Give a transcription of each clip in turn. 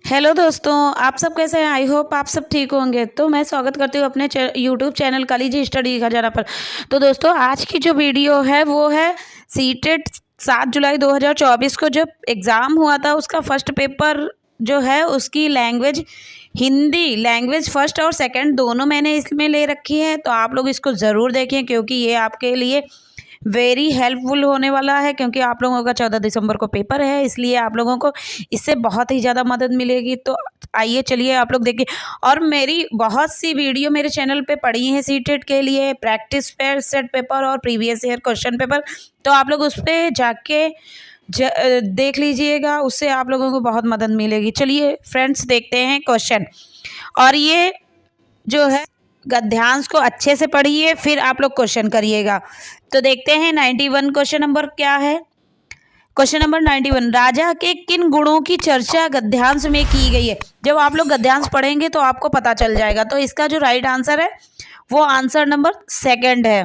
Hello दोस्तों, आप सब कैसे हैं? आई होप आप सब ठीक होंगे। तो मैं स्वागत करती हूँ अपने यूट्यूब चैनल कॉलेज स्टडी खजाना पर। तो दोस्तों, आज की जो वीडियो है वो है सीटेट 7 जुलाई 2024 को जब एग्ज़ाम हुआ था उसका फर्स्ट पेपर जो है उसकी लैंग्वेज हिंदी लैंग्वेज फर्स्ट और सेकंड दोनों मैंने इसमें ले रखी है। तो आप लोग इसको ज़रूर देखें क्योंकि ये आपके लिए वेरी हेल्पफुल होने वाला है, क्योंकि आप लोगों का 14 दिसंबर को पेपर है, इसलिए आप लोगों को इससे बहुत ही ज़्यादा मदद मिलेगी। तो आइए चलिए आप लोग देखिए। और मेरी बहुत सी वीडियो मेरे चैनल पे पड़ी हैं सीटेट के लिए, प्रैक्टिस पेपर, सेट पेपर और प्रीवियस ईयर क्वेश्चन पेपर। तो आप लोग उस पर जाके देख लीजिएगा, उससे आप लोगों को बहुत मदद मिलेगी। चलिए फ्रेंड्स, देखते हैं क्वेश्चन। और ये जो है गद्यांश को अच्छे से पढ़िए, फिर आप लोग क्वेश्चन करिएगा। तो देखते हैं 91 क्वेश्चन नंबर क्या है। क्वेश्चन नंबर 91, राजा के किन गुणों की चर्चा गद्यांश में की गई है। जब आप लोग गद्यांश पढ़ेंगे तो आपको पता चल जाएगा। तो इसका जो राइट आंसर है वो आंसर नंबर सेकंड है।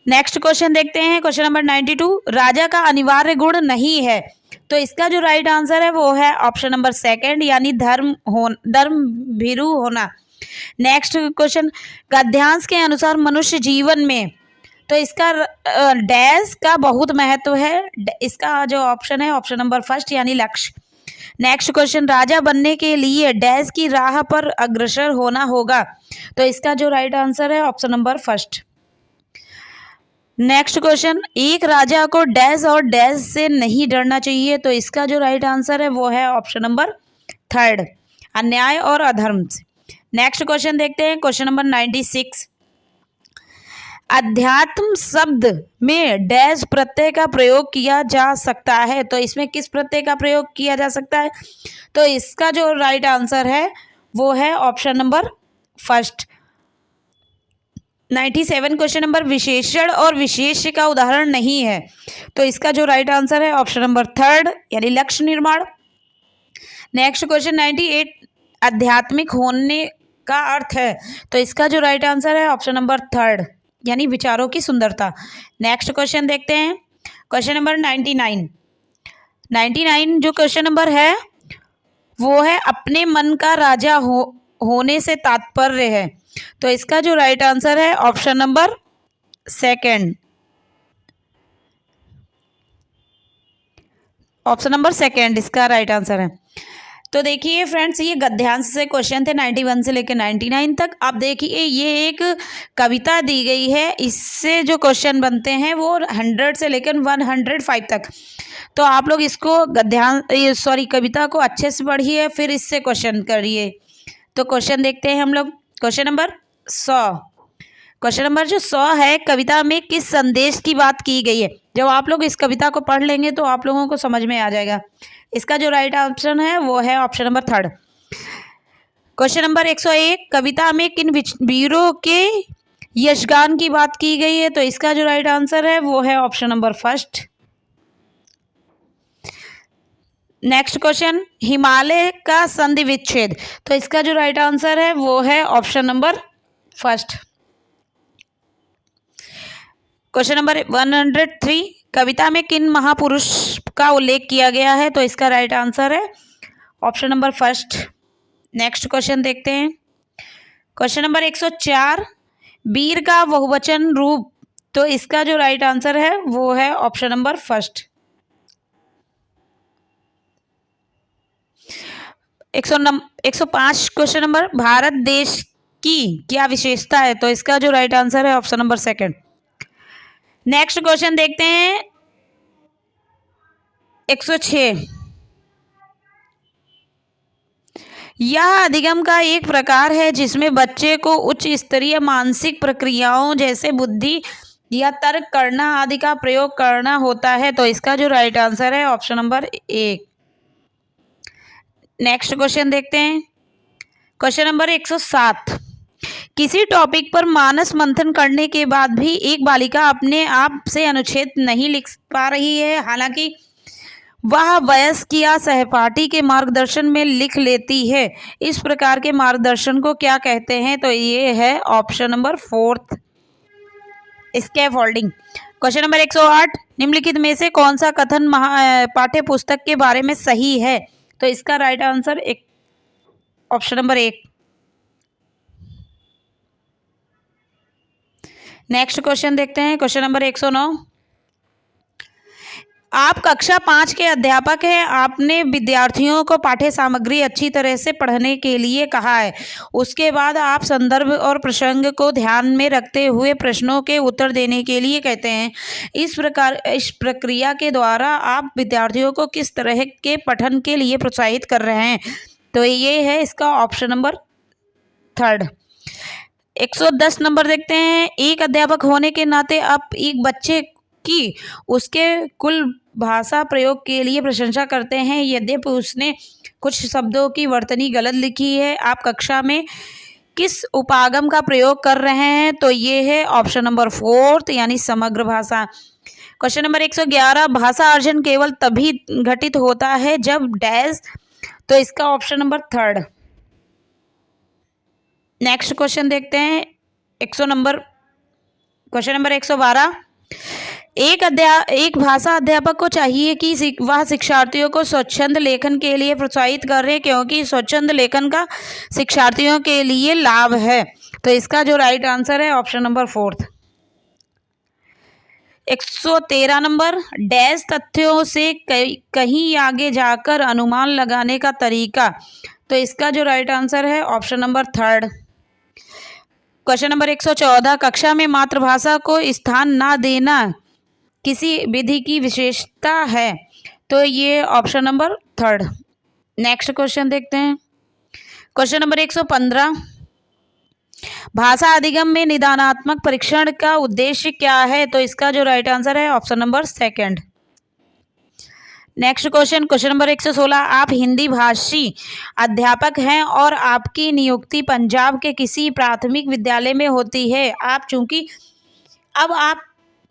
नेक्स्ट क्वेश्चन देखते हैं। क्वेश्चन नंबर 92, राजा का अनिवार्य गुण नहीं है। तो इसका जो राइट आंसर है वो है ऑप्शन नंबर सेकंड, यानी धर्म भीरु होना। नेक्स्ट क्वेश्चन, गद्यांश के अनुसार मनुष्य जीवन में, तो इसका डैश का बहुत महत्व है। इसका जो ऑप्शन है ऑप्शन नंबर फर्स्ट, यानी लक्ष्य। नेक्स्ट क्वेश्चन, राजा बनने के लिए डैश की राह पर अग्रसर होना होगा। तो इसका जो राइट आंसर है option number first. Next question, एक राजा को डैश और डैश से नहीं डरना चाहिए। तो इसका जो राइट आंसर है वो है ऑप्शन नंबर थर्ड, अन्याय और अधर्म से। नेक्स्ट क्वेश्चन देखते हैं। क्वेश्चन नंबर 96, अध्यात्म शब्द में डैश प्रत्यय का प्रयोग किया जा सकता है। तो इसमें किस प्रत्यय का प्रयोग किया जा सकता है? तो इसका जो राइट आंसर है वो है option number first. 97 question number, विशेषण और विशेष्य का उदाहरण नहीं है। तो इसका जो राइट आंसर है ऑप्शन नंबर थर्ड, यानी लक्ष्य निर्माण। नेक्स्ट क्वेश्चन 98, आध्यात्मिक होने का अर्थ है। तो इसका जो राइट आंसर है ऑप्शन नंबर थर्ड, यानी विचारों की सुंदरता। नेक्स्ट क्वेश्चन देखते हैं। क्वेश्चन नंबर 99 जो क्वेश्चन नंबर है वो है अपने मन का राजा होने से तात्पर्य है। तो इसका जो राइट आंसर है option number second, option number second इसका राइट आंसर है। तो देखिए फ्रेंड्स, ये गद्यांश से क्वेश्चन थे 91 से लेकर 99 तक। अब देखिए ये एक कविता दी गई है, इससे जो क्वेश्चन बनते हैं वो 100 से लेकर 105 तक। तो आप लोग इसको कविता को अच्छे से पढ़िए, फिर इससे क्वेश्चन करिए। तो क्वेश्चन देखते हैं हम लोग। क्वेश्चन नंबर 100, क्वेश्चन नंबर जो 100 है, कविता में किस संदेश की बात की गई है। जब आप लोग इस कविता को पढ़ लेंगे तो आप लोगों को समझ में आ जाएगा। इसका जो राइट ऑप्शन है वो है option number third. Question number 101, कविता में किन वीरों के यशगान की बात की गई है। तो इसका जो राइट आंसर है वो है option number first. Next question, Himalaya का संधि विच्छेद। तो इसका जो राइट आंसर है वो है option number first. Question number 103, कविता में किन महापुरुष का उल्लेख किया गया है। तो इसका राइट आंसर है option number first. Next question देखते हैं। क्वेश्चन नंबर 104, वीर का बहुवचन रूप। तो इसका जो राइट आंसर है वो है option number first. 105 question number, Bharat देश की क्या विशेषता है। तो इसका जो राइट आंसर है option number second. Next question देखते हैं। 106, यह अधिगम का एक प्रकार है जिसमें बच्चे को उच्च स्तरीय मानसिक प्रक्रियाओं जैसे बुद्धि या तर्क करना आदि का प्रयोग करना होता है। तो इसका जो राइट आंसर है ऑप्शन नंबर एक। नेक्स्ट क्वेश्चन देखते हैं। क्वेश्चन नंबर 107, किसी टॉपिक पर मानस मंथन करने के बाद भी एक बालिका अपने आप से अनुच्छेद नहीं लिख पा रही है, हालांकि वह वयस्क या सहपाठी के मार्गदर्शन में लिख लेती है। इस प्रकार के मार्गदर्शन को क्या कहते हैं। तो ये है option number fourth, scaffolding. Question number 108, निम्नलिखित में से कौन सा कथन पाठ्य पुस्तक के बारे में सही है। तो इसका राइट आंसर एक ऑप्शन नंबर 1। नेक्स्ट क्वेश्चन देखते हैं, क्वेश्चन नंबर 109। आप कक्षा 5 के अध्यापक हैं। आपने विद्यार्थियों को पाठ्य सामग्री अच्छी तरह से पढ़ने के लिए कहा है। उसके बाद आप संदर्भ और प्रसंग को ध्यान में रखते हुए प्रश्नों के उत्तर देने के लिए कहते हैं। इस प्रक्रिया के द्वारा आप विद्यार्थियों को किस तरह के पठन के लिए प्रोत्साहित कर रहे हैं? तो ये है इसका ऑप्शन नंबर 3। 110 नंबर देखते हैं। एक अध्यापक होने के नाते आप एक बच्चे की उसके कुल भाषा प्रयोग के लिए प्रशंसा करते हैं, यद्यपि उसने कुछ शब्दों की वर्तनी गलत लिखी है। आप कक्षा में किस उपागम का प्रयोग कर रहे हैं? तो ये है ऑप्शन नंबर 4 यानी समग्र भाषा। Question number 111। भाषा अर्जन केवल तभी घटित होता है जब डैश। तो इसका ऑप्शन नंबर 3। नेक्स्ट क्वेश्चन देखते हैं, क्वेश्चन नंबर 112। एक भाषा अध्यापक को चाहिए कि वह शिक्षार्थियों को स्वच्छंद लेखन के लिए प्रोत्साहित करे, क्योंकि स्वच्छंद लेखन का शिक्षार्थियों के लिए लाभ है। तो इसका जो राइट आंसर है ऑप्शन नंबर 4। 113 नंबर। डैश तथ्यों से कहीं आगे जाकर अनुमान लगाने का तरीका। तो इसका जो राइट आंसर है ऑप्शन नंबर 3। Question number 114। कक्षा में मातृभाषा को स्थान ना देना किसी विधि की विशेषता है। तो ये ऑप्शन नंबर 3। नेक्स्ट क्वेश्चन देखते हैं, क्वेश्चन नंबर 115। भाषा अधिगम में निदानात्मक परीक्षण का उद्देश्य क्या है? तो इसका जो राइट आंसर है option number 2। Next question, question number 116। आप हिंदी भाषी अध्यापक हैं और आपकी नियुक्ति पंजाब के किसी प्राथमिक विद्यालय में होती है।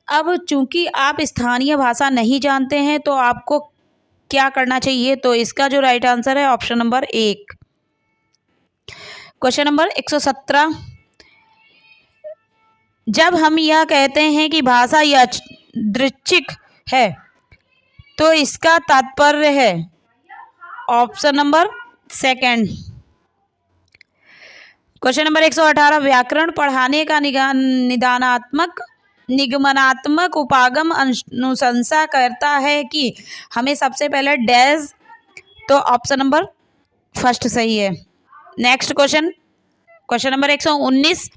अब चूंकि आप स्थानीय भाषा नहीं जानते हैं, तो आपको क्या करना चाहिए? तो इसका जो राइट आंसर है ऑप्शन नंबर 1। Question number 117। जब हम यह कहते हैं कि भाषा यादृच्छिक है, तो इसका तात्पर्य है ऑप्शन नंबर 2। Question number 118। व्याकरण पढ़ाने का निगमनात्मक उपागम अनुशंसा करता है कि हमें सबसे पहले डैश। तो ऑप्शन नंबर 1 सही है। Next question, question number 119।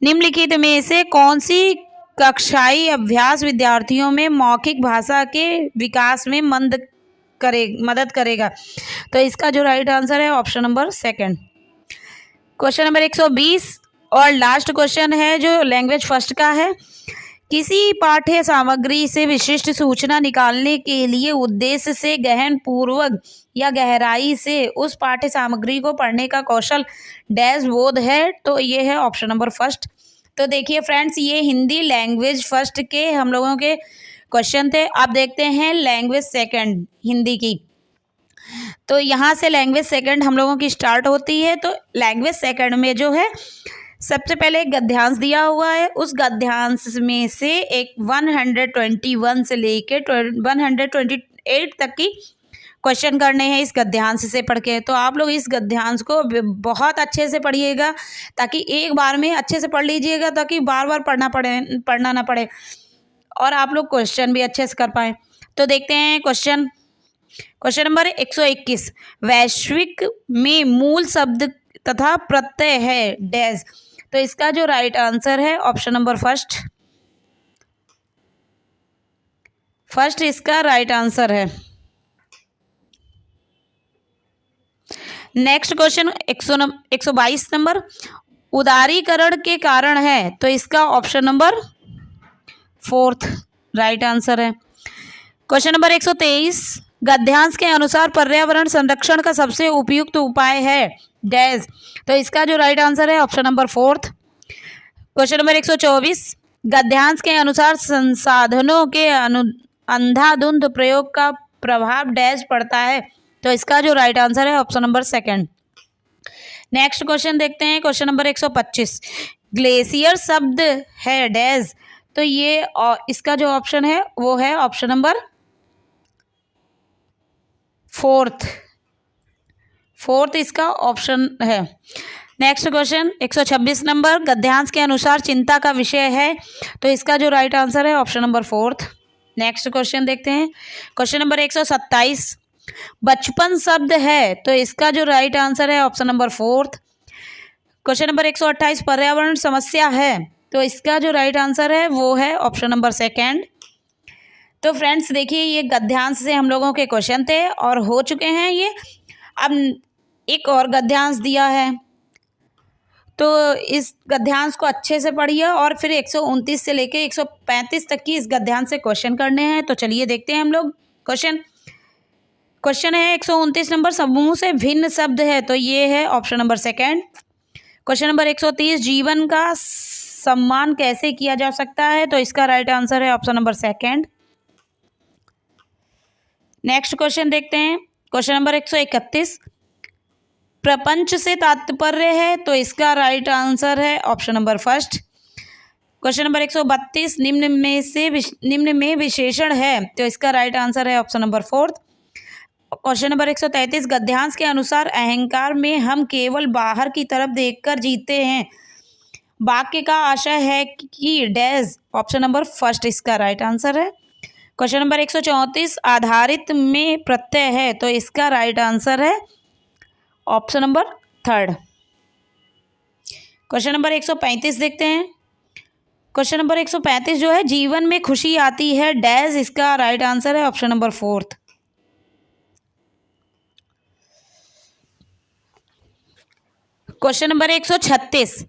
निम्नलिखित में से कौन सी कक्षाई अभ्यास विद्यार्थियों में मौखिक भाषा के विकास में मदद करेगा? तो इसका जो राइट आंसर है ऑप्शन नंबर 2। क्वेश्चन नंबर 120 और लास्ट क्वेश्चन है जो लैंग्वेज फर्स्ट का है। किसी पाठ्य सामग्री से विशिष्ट सूचना निकालने के लिए उद्देश्य से गहन पूर्वक या गहराई से उस पाठ्य सामग्री को पढ़ने का कौशल डैश बोध है। तो ये है ऑप्शन नंबर 1। तो देखिए फ्रेंड्स, ये हिंदी लैंग्वेज फर्स्ट के हम लोगों के क्वेश्चन थे। अब देखते हैं लैंग्वेज सेकंड हिंदी की। तो यहाँ से लैंग्वेज सेकंड हम लोगों की स्टार्ट होती है। तो लैंग्वेज सेकंड में जो है सबसे पहले एक गद्यांश दिया हुआ है। उस गद्यांश में से एक 121 से लेके 128 तक की क्वेश्चन करने हैं इस गद्यांश से पढ़ के। तो आप लोग इस गद्यांश को बहुत अच्छे से पढ़िएगा, ताकि एक बार में अच्छे से पढ़ लीजिएगा, ताकि बार बार पढ़ना ना पड़े और आप लोग क्वेश्चन भी अच्छे से कर पाएँ। तो देखते हैं क्वेश्चन नंबर 121। वैश्विक में मूल शब्द तथा प्रत्यय है डैश। तो इसका जो राइट आंसर है ऑप्शन नंबर 1 इसका राइट आंसर है। Next question 122 number. उदारीकरण के कारण है। तो इसका ऑप्शन नंबर 4 राइट आंसर है। Question number 123। गद्यांश के अनुसार पर्यावरण संरक्षण का सबसे उपयुक्त उपाय है डैश। तो इसका जो राइट आंसर है ऑप्शन नंबर 4। Question number 124। गद्यांश के अनुसार संसाधनों के अंधाधुंध प्रयोग का प्रभाव डैश पड़ता है। तो इसका जो राइट आंसर है ऑप्शन नंबर 2। नेक्स्ट क्वेश्चन देखते हैं, क्वेश्चन नंबर 125। ग्लेशियर शब्द है डैश। तो ये इसका जो ऑप्शन है वो है ऑप्शन नंबर 4 फोर्थ इसका ऑप्शन है। नेक्स्ट क्वेश्चन 126 नंबर, गद्यांश के अनुसार चिंता का विषय है, तो इसका जो राइट आंसर है option number fourth. Next question देखते हैं, क्वेश्चन नंबर 127, बचपन शब्द है, तो इसका जो राइट आंसर है option number fourth. Question number 128, पर्यावरण समस्या है, तो इसका जो राइट आंसर है वो है ऑप्शन नंबर सेकेंड। तो फ्रेंड्स देखिए, ये गद्यांश से हम लोगों के क्वेश्चन थे और हो चुके हैं ये। अब एक और गद्यांश दिया है, तो इस गद्यांश को अच्छे से पढ़िए और फिर 129 से लेके 135 तक की इस गद्यांश से क्वेश्चन करने हैं। तो चलिए देखते हैं हम लोग क्वेश्चन है 129 नंबर, समूह से भिन्न शब्द है, तो ये है option number second. Question number 130, जीवन का सम्मान कैसे किया जा सकता है, तो इसका राइट आंसर है option number second. Next question देखते हैं, क्वेश्चन नंबर 131, प्रपंच से तात्पर्य है, तो इसका राइट आंसर है option number first. Question number 132, निम्न में विशेषण है, तो इसका राइट आंसर है option number fourth. Question number 133, गद्यांश के अनुसार अहंकार में हम केवल बाहर की तरफ देखकर जीते हैं, वाक्य का आशय है कि डैश, ऑप्शन नंबर फर्स्ट इसका राइट आंसर है। क्वेश्चन नंबर 134, आधारित में प्रत्यय है, तो इसका राइट आंसर है option number third. Question number 135 देखते हैं, क्वेश्चन नंबर 135 जो है, जीवन में खुशी आती है डैश, इसका राइट आंसर है option number fourth. Question number 136,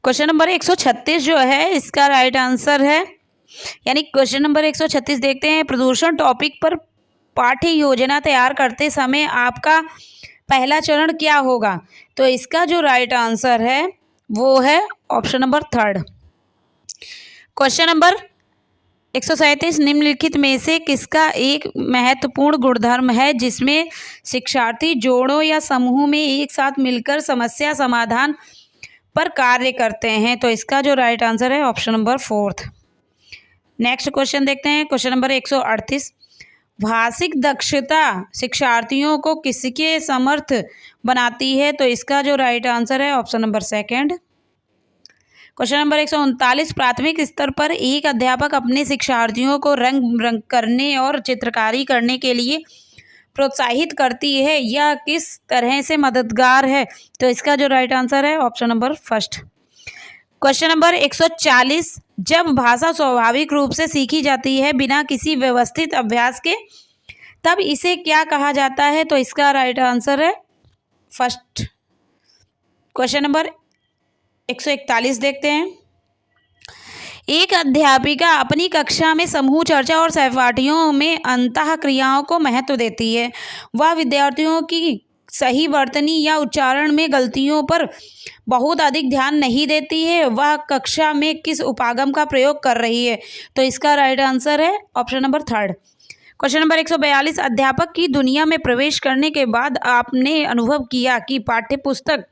question number 136 जो है इसका राइट आंसर है, यानी क्वेश्चन नंबर 136 देखते हैं, प्रदूषण टॉपिक पर पाठ्य योजना तैयार करते समय आपका पहला चरण क्या होगा, तो इसका जो राइट आंसर है वो है option number third. Question number 137, निम्नलिखित में से किसका एक महत्वपूर्ण गुणधर्म है जिसमें शिक्षार्थी जोड़ों या समूह में एक साथ मिलकर समस्या समाधान पर कार्य करते हैं, तो इसका जो राइट आंसर है option number fourth. Next question देखते हैं, क्वेश्चन नंबर 138, भाषिक दक्षता शिक्षार्थियों को किसके समर्थ बनाती है, तो इसका जो राइट आंसर है option number second. Question number 139, प्राथमिक स्तर पर एक अध्यापक अपने शिक्षार्थियों को रंग करने और चित्रकारी करने के लिए प्रोत्साहित करती है, यह किस तरह से मददगार है, तो इसका जो राइट आंसर है option number first. Question number 140, जब भाषा स्वाभाविक रूप से सीखी जाती है बिना किसी व्यवस्थित अभ्यास के, तब इसे क्या कहा जाता है, तो इसका राइट आंसर है फर्स्ट। क्वेश्चन नंबर 141 देखते हैं, एक अध्यापिका अपनी कक्षा में समूह चर्चा और सहपाठियों में अंतः क्रियाओं को महत्व देती है, वह विद्यार्थियों की सही वर्तनी या उच्चारण में गलतियों पर बहुत अधिक ध्यान नहीं देती है, वह कक्षा में किस उपागम का प्रयोग कर रही है, तो इसका राइट आंसर है option number third. Question number 142, अध्यापक की दुनिया में प्रवेश करने के बाद आपने अनुभव किया कि पाठ्यपुस्तक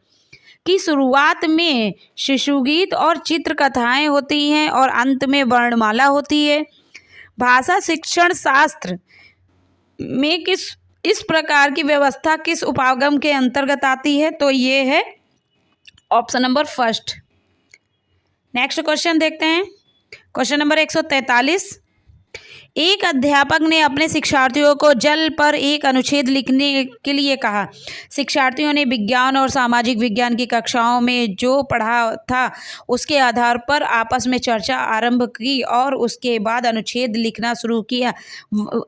की शुरुआत में शिशुगीत और चित्र कथाएं होती हैं और अंत में वर्णमाला होती है, भाषा शिक्षण शास्त्र में इस प्रकार की व्यवस्था किस उपागम के अंतर्गत आती है, तो ये है option number first. Next question देखते हैं, क्वेश्चन नंबर 143, एक अध्यापक ने अपने शिक्षार्थियों को जल पर एक अनुच्छेद लिखने के लिए कहा, शिक्षार्थियों ने विज्ञान और सामाजिक विज्ञान की कक्षाओं में जो पढ़ा था उसके आधार पर आपस में चर्चा आरंभ की और उसके बाद अनुच्छेद लिखना शुरू किया,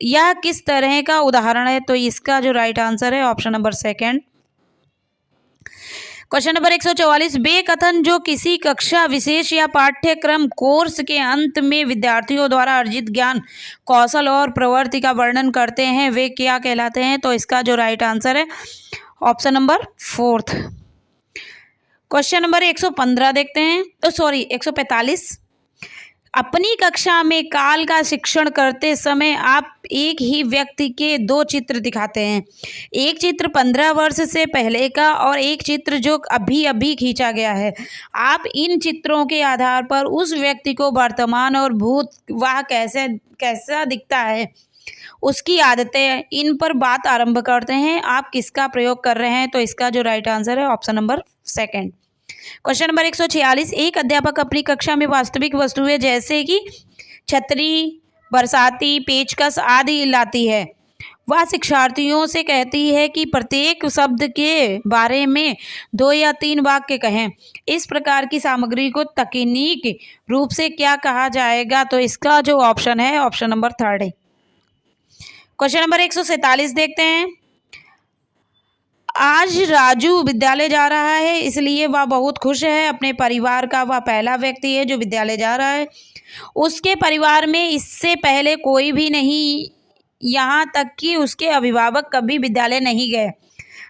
यह किस तरह का उदाहरण है, तो इसका जो राइट आंसर है option number second. Question number 144, वे कथन जो किसी कक्षा विशेष या पाठ्यक्रम कोर्स के अंत में विद्यार्थियों द्वारा अर्जित ज्ञान कौशल और प्रवृत्ति का वर्णन करते हैं वे क्या कहलाते हैं, तो इसका जो राइट आंसर है option number fourth. Question number 115 देखते हैं, 145, अपनी कक्षा में काल का शिक्षण करते समय आप एक ही व्यक्ति के दो चित्र दिखाते हैं, एक चित्र 15 वर्ष से पहले का और एक चित्र जो अभी खींचा गया है, आप इन चित्रों के आधार पर उस व्यक्ति को वर्तमान और भूत वह कैसा दिखता है उसकी आदतें, इन पर बात आरंभ करते हैं। आप किसका प्रयोग कर रहे हैं? तो इसका जो राइट आंसर है option number second. Question number 146, एक अध्यापक अपनी कक्षा में वास्तविक वस्तुएं जैसे कि छतरी, बरसाती, पेचकस आदि लाती है। वह शिक्षार्थियों से कहती है कि प्रत्येक शब्द के बारे में 2 या 3 वाक्य कहें। इस प्रकार की सामग्री को तकनीकी रूप से क्या कहा जाएगा? तो इसका जो ऑप्शन है ऑप्शन नंबर थर्ड है। क्वेश्चन नंबर 147 देखते हैं। आज राजू विद्यालय जा रहा है, इसलिए वह बहुत खुश है। अपने परिवार का वह पहला व्यक्ति है जो विद्यालय जा रहा है। उसके परिवार में इससे पहले कोई भी नहीं, यहाँ तक कि उसके अभिभावक कभी विद्यालय नहीं गए।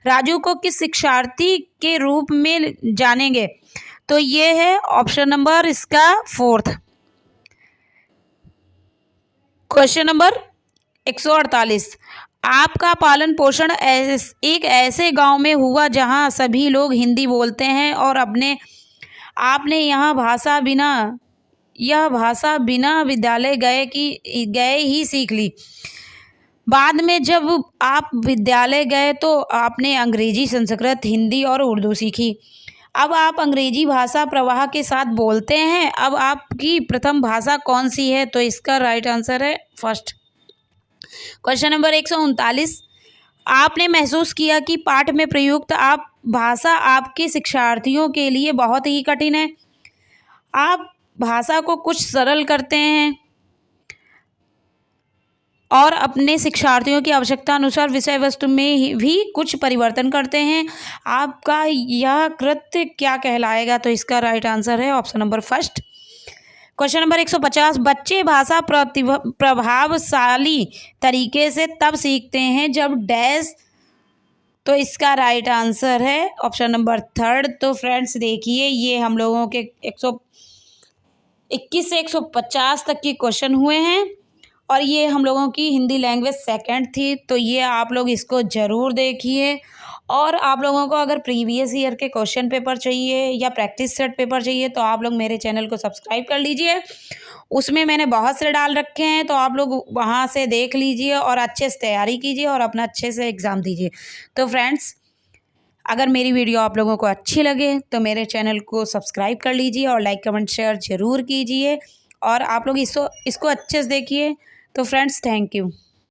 राजू को किस शिक्षार्थी के रूप में जानेंगे? तो ये है ऑप्शन नंबर इसका फोर्थ। क्वेश्चन नंबर 148, आपका पालन पोषण एक ऐसे गांव में हुआ जहां सभी लोग हिंदी बोलते हैं और आपने यह भाषा बिना विद्यालय गए ही सीख ली। बाद में जब आप विद्यालय गए तो आपने अंग्रेजी, संस्कृत, हिंदी और उर्दू सीखी। अब आप अंग्रेजी भाषा प्रवाह के साथ बोलते हैं। अब आपकी प्रथम भाषा कौन सी है? तो इसका राइट आंसर है फर्स्ट। क्वेश्चन नंबर 139, आपने महसूस किया कि पाठ में प्रयुक्त भाषा आपके शिक्षार्थियों के लिए बहुत ही कठिन है। आप भाषा को कुछ सरल करते हैं और अपने शिक्षार्थियों की आवश्यकता अनुसार विषय वस्तु में भी कुछ परिवर्तन करते हैं। आपका यह कृत्य क्या कहलाएगा? तो इसका राइट आंसर है option number first. Question number 150, बच्चे भाषा प्रभावशाली तरीके से तब सीखते हैं जब डैश। तो इसका राइट आंसर है ऑप्शन नंबर थर्ड। तो फ्रेंड्स देखिए, ये हम लोगों के 121 से 150 तक के क्वेश्चन हुए हैं और ये हम लोगों की हिंदी लैंग्वेज सेकंड थी। तो ये आप लोग इसको ज़रूर देखिए। और आप लोगों को अगर प्रीवियस ईयर के क्वेश्चन पेपर चाहिए या प्रैक्टिस सेट पेपर चाहिए तो आप लोग मेरे चैनल को सब्सक्राइब कर लीजिए। उसमें मैंने बहुत से डाल रखे हैं, तो आप लोग वहाँ से देख लीजिए और अच्छे से तैयारी कीजिए और अपना अच्छे से एग्ज़ाम दीजिए। तो फ्रेंड्स, अगर मेरी वीडियो आप लोगों को अच्छी लगे तो मेरे चैनल को सब्सक्राइब कर लीजिए और लाइक, कमेंट, शेयर ज़रूर कीजिए। और आप लोग इसको अच्छे से देखिए। तो फ्रेंड्स, थैंक यू।